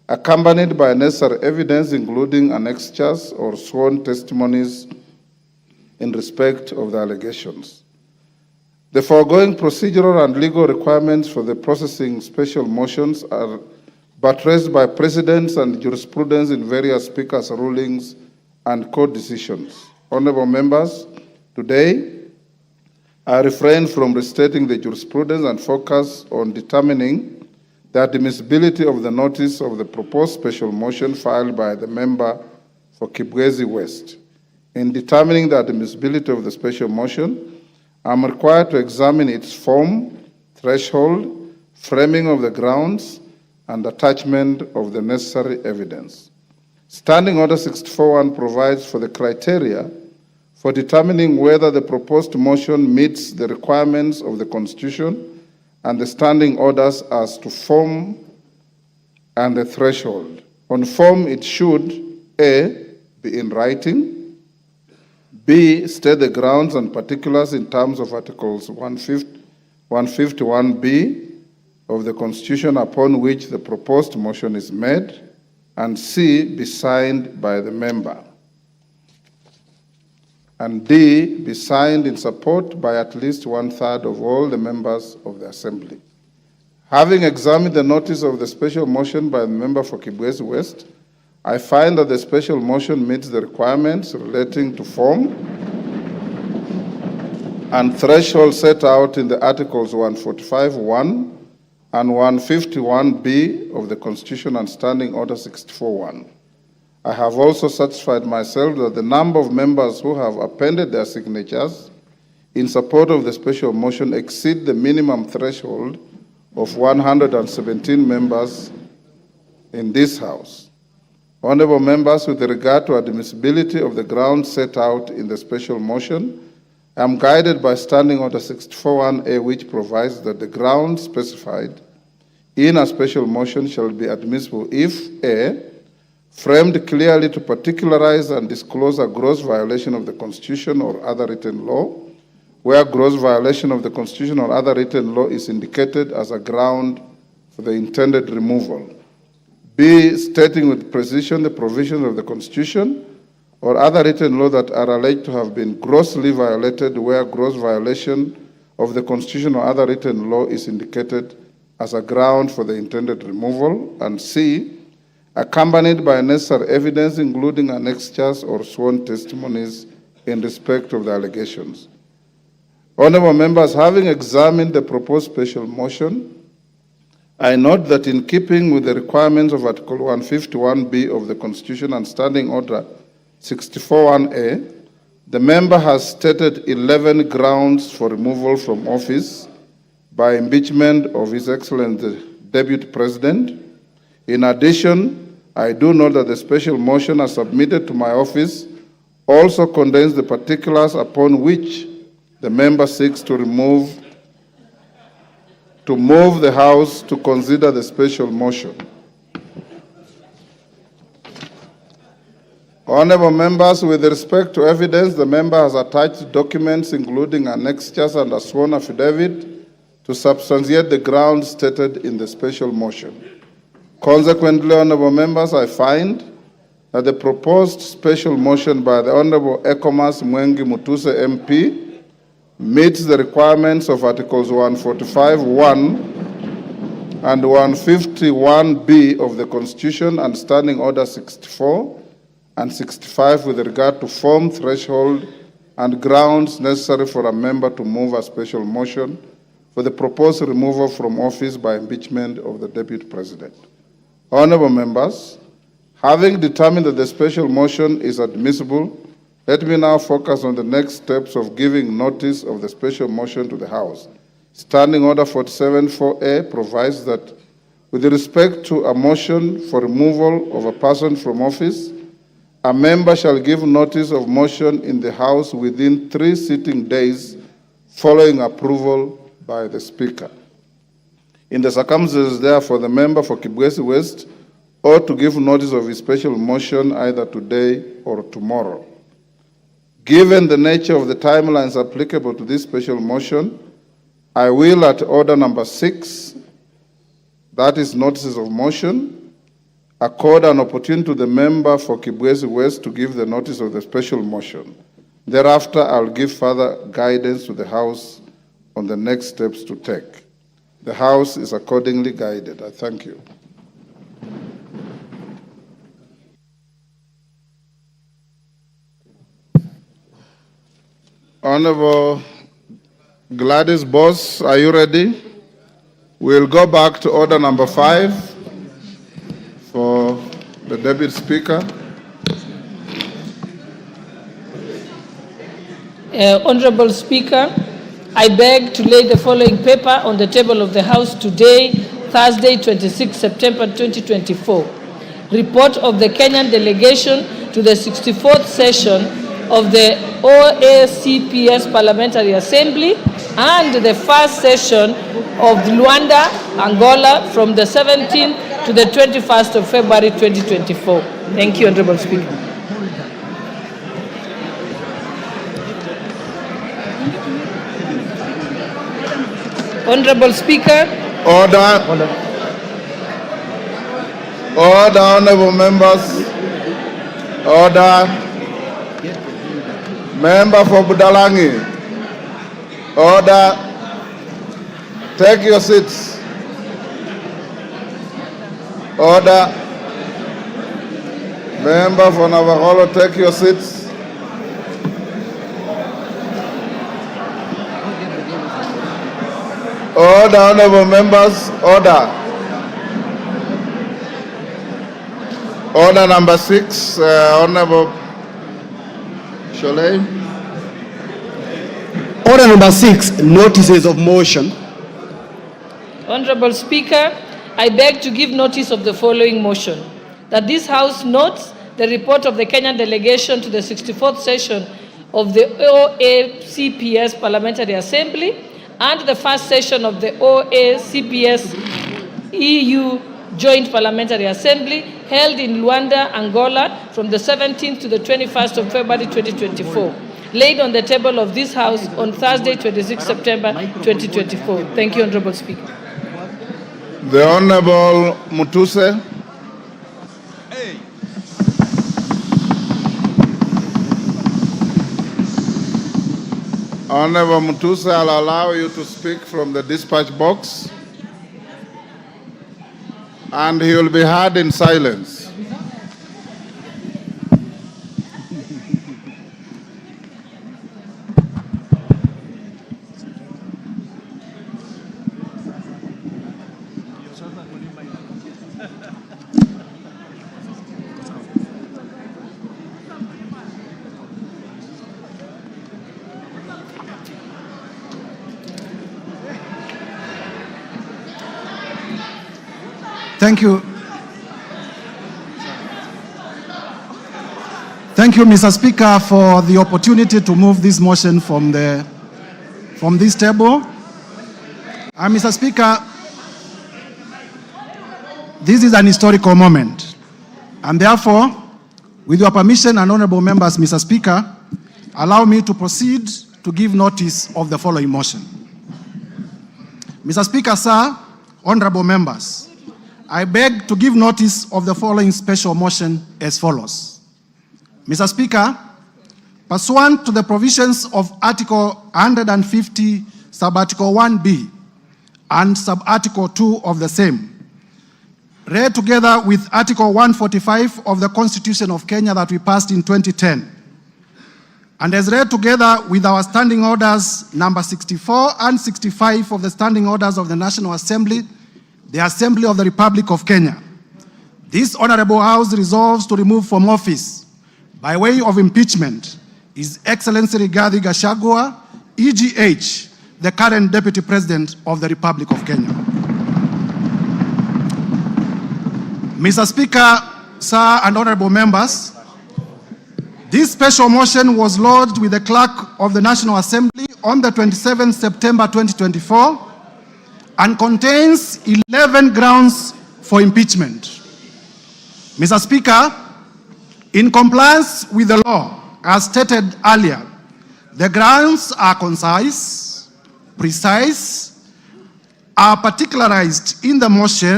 accompanied by necessary evidence, including annexures or sworn testimonies in respect of the allegations. The foregoing procedural and legal requirements for the processing special motions are buttressed by precedents and jurisprudence in various speakers' rulings and court decisions. Honorable members, today I refrain from restating the jurisprudence and focus on determining the admissibility of the notice of the proposed special motion filed by the member for Kibwezi West. In determining the admissibility of the special motion, I am required to examine its form, threshold, framing of the grounds, and attachment of the necessary evidence. Standing Order 64.1 provides for the criteria for determining whether the proposed motion meets the requirements of the Constitution and the standing orders as to form and the threshold. On form, it should A, be in writing, B, state the grounds and particulars in terms of Articles 151B of the Constitution upon which the proposed motion is made, and C, be signed by the member, and D, be signed in support by at least 1/3 of all the members of the Assembly. Having examined the notice of the special motion by the member for Kibwezi West, I find that the special motion meets the requirements relating to form and threshold set out in the Articles 145.1 and 151B of the Constitution and Standing Order 64.1. I have also satisfied myself that the number of members who have appended their signatures in support of the special motion exceed the minimum threshold of 117 members in this House. Honorable members, with regard to admissibility of the grounds set out in the special motion, I am guided by Standing Order 64.1A, which provides that the grounds specified in a special motion shall be admissible if A, framed clearly to particularize and disclose a gross violation of the Constitution or other written law, where gross violation of the Constitution or other written law is indicated as a ground for the intended removal. B, stating with precision the provisions of the Constitution or other written law that are alleged to have been grossly violated, where gross violation of the Constitution or other written law is indicated as a ground for the intended removal. And C, accompanied by necessary evidence, including annexures or sworn testimonies in respect of the allegations. Honorable members, having examined the proposed special motion, I note that in keeping with the requirements of Article 151B of the Constitution and Standing Order 64.1A, the member has stated 11 grounds for removal from office by impeachment of His Excellency the Deputy President. In addition, I do note that the special motion as submitted to my office also contains the particulars upon which the member seeks to move the House to consider the special motion. Honorable members, with respect to evidence, the member has attached documents including annexures and a sworn affidavit to substantiate the grounds stated in the special motion. Consequently, honorable members, I find that the proposed special motion by the Honorable Ekomas Mwengi Mutuse MP meets the requirements of Articles 145.1 and 151B of the Constitution and Standing Order 64 and 65 with regard to form, threshold, and grounds necessary for a member to move a special motion for the proposed removal from office by impeachment of the Deputy President. Honorable members, having determined that the special motion is admissible, let me now focus on the next steps of giving notice of the special motion to the House. Standing Order 47.4A provides that with respect to a motion for removal of a person from office, a member shall give notice of motion in the House within 3 sitting days following approval by the Speaker. In the circumstances, therefore, the member for Kibwezi West ought to give notice of his special motion either today or tomorrow. Given the nature of the timelines applicable to this special motion, I will, at order number 6, that is notices of motion, accord an opportunity to the member for Kibwezi West to give the notice of the special motion. Thereafter, I'll give further guidance to the House on the next steps to take. The House is accordingly guided. I thank you. Honorable Gladys Boss, are you ready? We'll go back to order number 5 for the Deputy Speaker. Honorable Speaker, I beg to lay the following paper on the table of the House today, Thursday, 26 September 2024. Report of the Kenyan delegation to the 64th session of the OACPS Parliamentary Assembly and the first session of Luanda, Angola from the 17th to the 21st of February 2024. Thank you, Honorable Speaker. Honorable Speaker. Order. Order, honorable members. Order. Member for Budalangi. Order. Take your seats. Order. Member for Navajo, take your seats. Order, honorable members, order. Order number 6, Honorable Sholay. Order number 6, notices of motion. Honorable Speaker, I beg to give notice of the following motion. That this House notes the report of the Kenyan delegation to the 64th session of the OACPS Parliamentary Assembly and the first session of the OACPS EU Joint Parliamentary Assembly held in Luanda, Angola from the 17th to the 21st of February 2024, laid on the table of this House on Thursday, 26 September 2024. Thank you, Honorable Speaker. The Honorable Mutuse. Honorable Mutuse, I'll allow you to speak from the dispatch box, and he will be heard in silence. Thank you. Thank you, Mr. Speaker, for the opportunity to move this motion from this table. Mr. Speaker, this is an historical moment, and therefore, with your permission and honorable members, Mr. Speaker, allow me to proceed to give notice of the following motion. Mr. Speaker, sir, honorable members, I beg to give notice of the following special motion as follows. Mr. Speaker, pursuant to the provisions of Article 150, Sub-Article 1B and Sub-Article 2 of the same, read together with Article 145 of the Constitution of Kenya that we passed in 2010, and as read together with our standing orders number 64 and 65 of the standing orders of the National Assembly, the Assembly of the Republic of Kenya. This Honorable House resolves to remove from office, by way of impeachment, His Excellency Rigathi Gachagua, EGH, the current Deputy President of the Republic of Kenya. Mr. Speaker, sir, and honorable members, this special motion was lodged with the Clerk of the National Assembly on the 27th September 2024 and contains 11 grounds for impeachment. Mr. Speaker, in compliance with the law, as stated earlier, the grounds are concise, precise, are particularized in the motion,